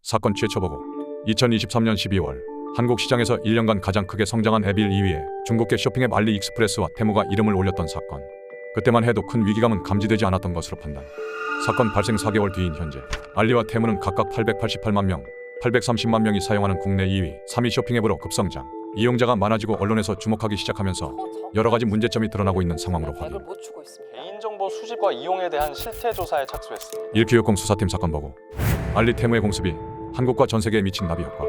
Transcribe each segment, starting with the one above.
사건 최초 보고. 2023년 12월 한국 시장에서 1년간 가장 크게 성장한 앱 1, 2위에 중국계 쇼핑앱 알리익스프레스와 테무가 이름을 올렸던 사건. 그때만 해도 큰 위기감은 감지되지 않았던 것으로 판단. 사건 발생 4개월 뒤인 현재 알리와 테무는 각각 888만 명, 830만 명이 사용하는 국내 2위, 3위 쇼핑앱으로 급성장. 이용자가 많아지고 언론에서 주목하기 시작하면서 여러 가지 문제점이 드러나고 있는 상황으로 확인. 개인정보 수집과 이용에 대한 실태 조사에 착수했습니다. 1기획공 수사팀 사건 보고. 알리 테무의 공습이 한국과 전 세계에 미친 나비 효과.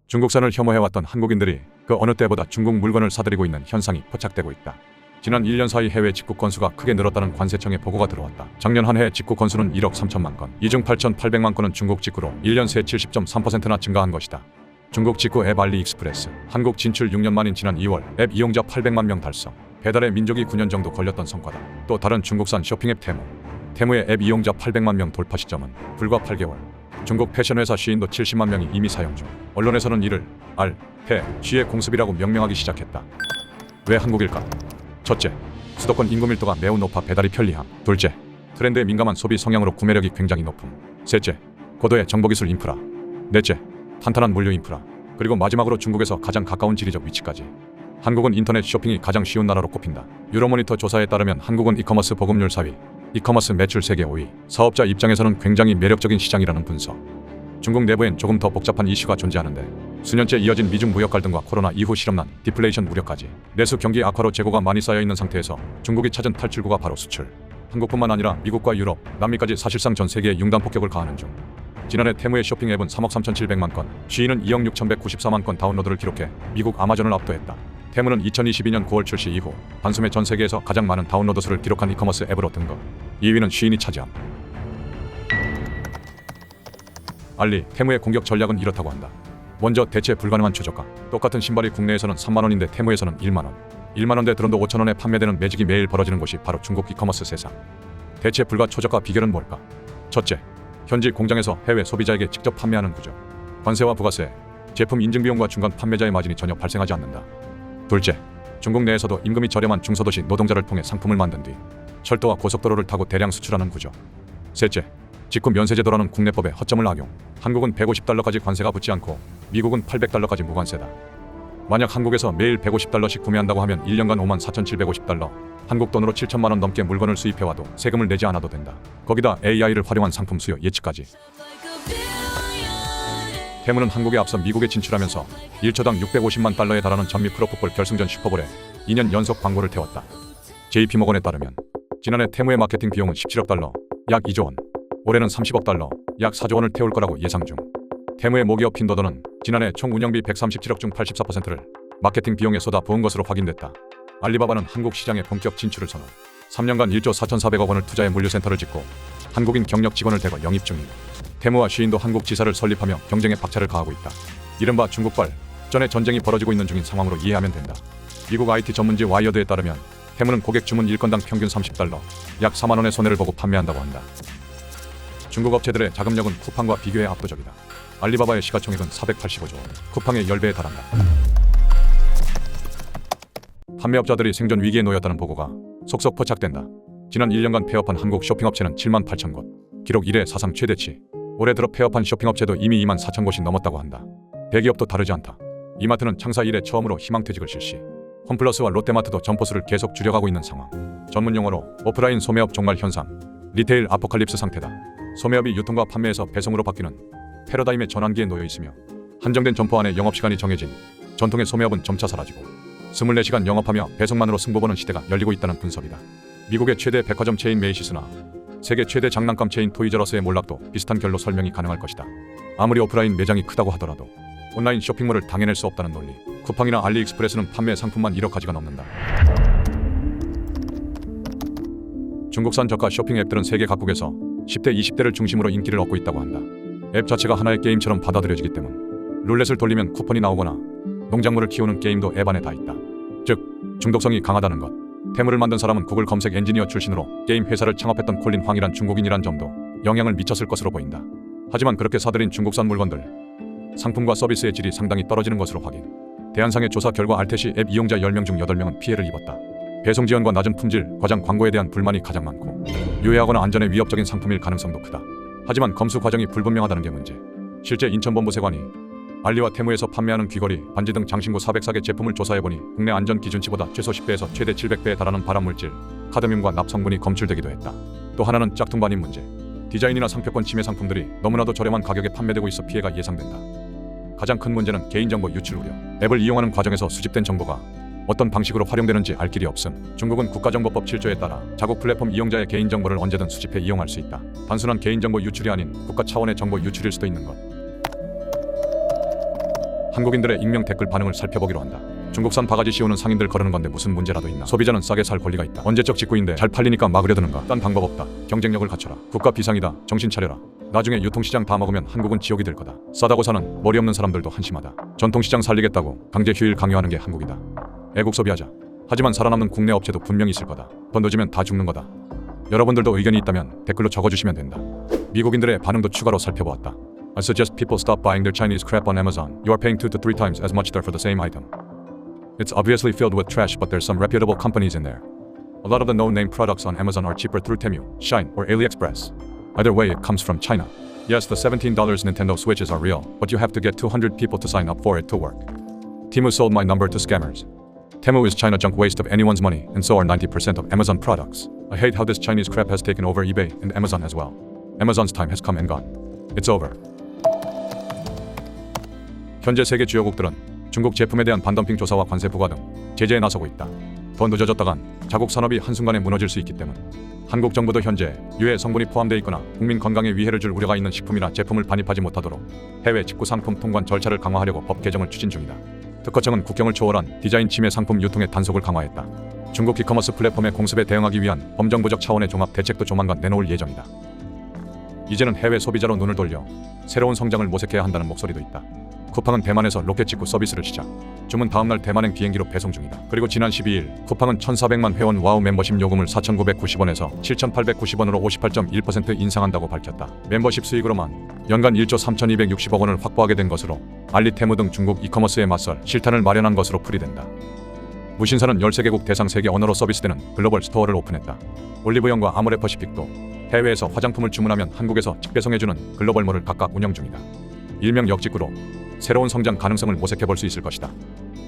중국산을 혐오해왔던 한국인들이 그 어느 때보다 중국 물건을 사들이고 있는 현상이 포착되고 있다. 지난 1년 사이 해외 직구 건수가 크게 늘었다는 관세청의 보고가 들어왔다. 작년 한 해 직구 건수는 1억 3천만 건, 이 중 8,800만 건은 중국 직구로 1년 새 70.3%나 증가한 것이다. 중국 직구 앱 알리익스프레스, 한국 진출 6년 만인 지난 2월 앱 이용자 800만 명 달성. 배달의 민족이 9년 정도 걸렸던 성과다. 또 다른 중국산 쇼핑앱 테무. 테무의 앱 이용자 800만 명 돌파 시점은 불과 8개월. 중국 패션회사 쉬인도 70만 명이 이미 사용 중. 언론에서는 이를 알, 해, 쉬의 공습이라고 명명하기 시작했다. 왜 한국일까? 첫째, 수도권 인구 밀도가 매우 높아 배달이 편리함. 둘째, 트렌드에 민감한 소비 성향으로 구매력이 굉장히 높음. 셋째, 고도의 정보기술 인프라. 넷째, 탄탄한 물류 인프라. 그리고 마지막으로 중국에서 가장 가까운 지리적 위치까지. 한국은 인터넷 쇼핑이 가장 쉬운 나라로 꼽힌다. 유로모니터 조사에 따르면 한국은 이커머스 보급률 4위, 이커머스 매출 세계 5위. 사업자 입장에서는 굉장히 매력적인 시장이라는 분석. 중국 내부엔 조금 더 복잡한 이슈가 존재하는데 수년째 이어진 미중 무역 갈등과 코로나 이후 실업난, 디플레이션 우려까지 내수 경기 악화로 재고가 많이 쌓여있는 상태에서 중국이 찾은 탈출구가 바로 수출. 한국뿐만 아니라 미국과 유럽, 남미까지 사실상 전 세계에 융단 폭격을 가하는 중. 지난해 테무의 쇼핑 앱은 3억 3,700만 건, 쉬인은 2억 6,194만 건 다운로드를 기록해 미국 아마존을 압도했다. 테무는 2022년 9월 출시 이후 단숨에 전 세계에서 가장 많은 다운로드 수를 기록한 이커머스 앱으로 등극. 2위는 쉬인이 차지함. 알리, 테무의 공격 전략은 이렇다고 한다. 먼저 대체 불가능한 최저가. 똑같은 신발이 국내에서는 3만원인데 테무에서는 1만원. 1만원대 드론도 5천원에 판매되는 매직이 매일 벌어지는 곳이 바로 중국 이커머스 세상. 대체 불가 초저가 비결은 뭘까? 첫째, 현지 공장에서 해외 소비자에게 직접 판매하는 구조. 관세와 부가세, 제품 인증 비용과 중간 판매자의 마진이 전혀 발생하지 않는다. 둘째, 중국 내에서도 임금이 저렴한 중소도시 노동자를 통해 상품을 만든 뒤 철도와 고속도로를 타고 대량 수출하는 구조. 셋째, 직구 면세제도라는 국내법에 허점을 악용. 한국은 150달러까지 관세가 붙지 않고 미국은 800달러까지 무관세다. 만약 한국에서 매일 150달러씩 구매한다고 하면 1년간 54,750달러, 한국 돈으로 7천만원 넘게 물건을 수입해와도 세금을 내지 않아도 된다. 거기다 AI를 활용한 상품 수요 예측까지. 테무는 한국에 앞서 미국에 진출하면서 1초당 650만 달러에 달하는 전미 프로풋볼 결승전 슈퍼볼에 2년 연속 광고를 태웠다. JP모건에 따르면 지난해 테무의 마케팅 비용은 17억 달러, 약 2조 원, 올해는 30억 달러, 약 4조 원을 태울 거라고 예상 중. 테무의 모기업 핀도더는 지난해 총 운영비 137억 중 84%를 마케팅 비용에 쏟아 부은 것으로 확인됐다. 알리바바는 한국 시장에 본격 진출을 선언. 3년간 1조 4,400억 원을 투자해 물류센터를 짓고 한국인 경력 직원을 대거 영입 중임. 테무와 쉬인도 한국 지사를 설립하며 경쟁에 박차를 가하고 있다. 이른바 중국발 전에 전쟁이 벌어지고 있는 중인 상황으로 이해하면 된다. 미국 IT 전문지 와이어드에 따르면 테무는 고객 주문 1건당 평균 30달러, 약 4만원의 손해를 보고 판매한다고 한다. 중국 업체들의 자금력은 쿠팡과 비교해 압도적이다. 알리바바의 시가총액은 485조 원, 쿠팡의 10배에 달한다. 판매업자들이 생존 위기에 놓였다는 보고가 속속 포착된다. 지난 1년간 폐업한 한국 쇼핑업체는 7만 8천 곳, 기록 1회 사상 최대치. 올해 들어 폐업한 쇼핑업체도 이미 2만 4천 곳이 넘었다고 한다. 대기업도 다르지 않다. 이마트는 창사 이래 처음으로 희망퇴직을 실시. 홈플러스와 롯데마트도 점포수를 계속 줄여가고 있는 상황. 전문용어로 오프라인 소매업 종말 현상, 리테일 아포칼립스 상태다. 소매업이 유통과 판매에서 배송으로 바뀌는 패러다임의 전환기에 놓여 있으며 한정된 점포 안에 영업시간이 정해진 전통의 소매업은 점차 사라지고 24시간 영업하며 배송만으로 승부보는 시대가 열리고 있다는 분석이다. 미국의 최대 백화점 체인 메이시스나 세계 최대 장난감 체인 토이저러스의 몰락도 비슷한 결로 설명이 가능할 것이다. 아무리 오프라인 매장이 크다고 하더라도 온라인 쇼핑몰을 당해낼 수 없다는 논리. 쿠팡이나 알리익스프레스는 판매 상품만 1억 가지가 넘는다. 중국산 저가 쇼핑 앱들은 세계 각국에서 10대, 20대를 중심으로 인기를 얻고 있다고 한다. 앱 자체가 하나의 게임처럼 받아들여지기 때문. 룰렛을 돌리면 쿠폰이 나오거나 농작물을 키우는 게임도 앱 안에 다 있다. 즉, 중독성이 강하다는 것. 테무를 만든 사람은 구글 검색 엔지니어 출신으로 게임 회사를 창업했던 콜린 황이란 중국인이란 점도 영향을 미쳤을 것으로 보인다. 하지만 그렇게 사들인 중국산 물건들, 상품과 서비스의 질이 상당히 떨어지는 것으로 확인. 대한상의 조사 결과 알테시 앱 이용자 10명 중 8명은 피해를 입었다. 배송 지연과 낮은 품질, 과장 광고에 대한 불만이 가장 많고 유해하거나 안전에 위협적인 상품일 가능성도 크다. 하지만 검수 과정이 불분명하다는 게 문제. 실제 인천본부세관이 알리와 테무에서 판매하는 귀걸이, 반지 등 장신구 404개 제품을 조사해보니 국내 안전 기준치보다 최소 10배에서 최대 700배에 달하는 발암물질, 카드뮴과 납성분이 검출되기도 했다. 또 하나는 짝퉁반입 문제. 디자인이나 상표권 침해 상품들이 너무나도 저렴한 가격에 판매되고 있어 피해가 예상된다. 가장 큰 문제는 개인정보 유출 우려. 앱을 이용하는 과정에서 수집된 정보가 어떤 방식으로 활용되는지 알 길이 없음. 중국은 국가정보법 7조에 따라 자국 플랫폼 이용자의 개인정보를 언제든 수집해 이용할 수 있다. 단순한 개인정보 유출이 아닌 국가 차원의 정보 유출일 수도 있는 것. 한국인들의 익명 댓글 반응을 살펴보기로 한다. 중국산 바가지 씌우는 상인들 거르는 건데 무슨 문제라도 있나? 소비자는 싸게 살 권리가 있다. 언제적 직구인데 잘 팔리니까 막으려 드는가? 딴 방법 없다. 경쟁력을 갖춰라. 국가 비상이다. 정신 차려라. 나중에 유통시장 다 먹으면 한국은 지옥이 될 거다. 싸다고 사는 머리 없는 사람들도 한심하다. 전통시장 살리겠다고 강제 휴일 강요하는 게 한국이다. 애국 소비하자. 하지만 살아남는 국내 업체도 분명히 있을 거다. 돈 넣어주면 다 죽는 거다. 여러분들도 의견이 있다면 댓글로 적어주시면 된다. 미국인들의 반응도 추가로 살펴보았다. I suggest people stop buying their Chinese crap on Amazon. You are paying 2 to 3 times as much there for the same item. It's obviously filled with trash, but there's some reputable companies in there. A lot of the no-name products on Amazon are cheaper through Temu, Shine, or AliExpress. Either way, it comes from China. Yes, the $17 Nintendo Switches are real, but you have to get 200 people to sign up for it to work. Temu sold my number to scammers. Temu is China junk waste of anyone's money, and so are 90% of Amazon products. I hate how this Chinese crap has taken over eBay and Amazon as well. Amazon's time has come and gone. It's over. 현재 세계 주요국들은 중국 제품에 대한 반덤핑 조사와 관세 부과 등 제재에 나서고 있다. 더 늦어졌다간 자국 산업이 한순간에 무너질 수 있기 때문 한국 정부도 현재 유해 성분이 포함되어 있거나 국민 건강에 위해를 줄 우려가 있는 식품이나 제품을 반입하지 못하도록 해외 직구 상품 통관 절차를 강화하려고 법 개정을 추진 중이다. 특허청은 국경을 초월한 디자인 침해 상품 유통의 단속을 강화했다. 중국 이커머스 플랫폼의 공습에 대응하기 위한 범정부적 차원의 종합 대책도 조만간 내놓을 예정이다. 이제는 해외 소비자로 눈을 돌려 새로운 성장을 모색해야 한다는 목소리도 있다. 쿠팡은 대만에서 로켓 직구 서비스를 시작. 주문 다음날 대만행 비행기로 배송 중이다. 그리고 지난 12일 쿠팡은 1,400만 회원 와우 멤버십 요금을 4,990원에서 7,890원으로 58.1% 인상한다고 밝혔다. 멤버십 수익으로만 연간 1조 3,260억 원을 확보하게 된 것으로 알리, 테무 등 중국 이커머스에 맞설 실탄을 마련한 것으로 풀이된다. 무신사는 13개국 대상 세계 언어로 서비스되는 글로벌 스토어를 오픈했다. 올리브영과 아모레퍼시픽도 해외에서 화장품을 주문하면 한국에서 직배송해주는 글로벌몰을 각각 운영 중이다. 일명 역직구로 새로운 성장 가능성을 모색해볼 수 있을 것이다.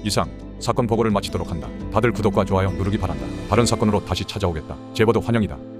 이상 사건 보고를 마치도록 한다. 다들 구독과 좋아요 누르기 바란다. 다른 사건으로 다시 찾아오겠다. 제보도 환영이다.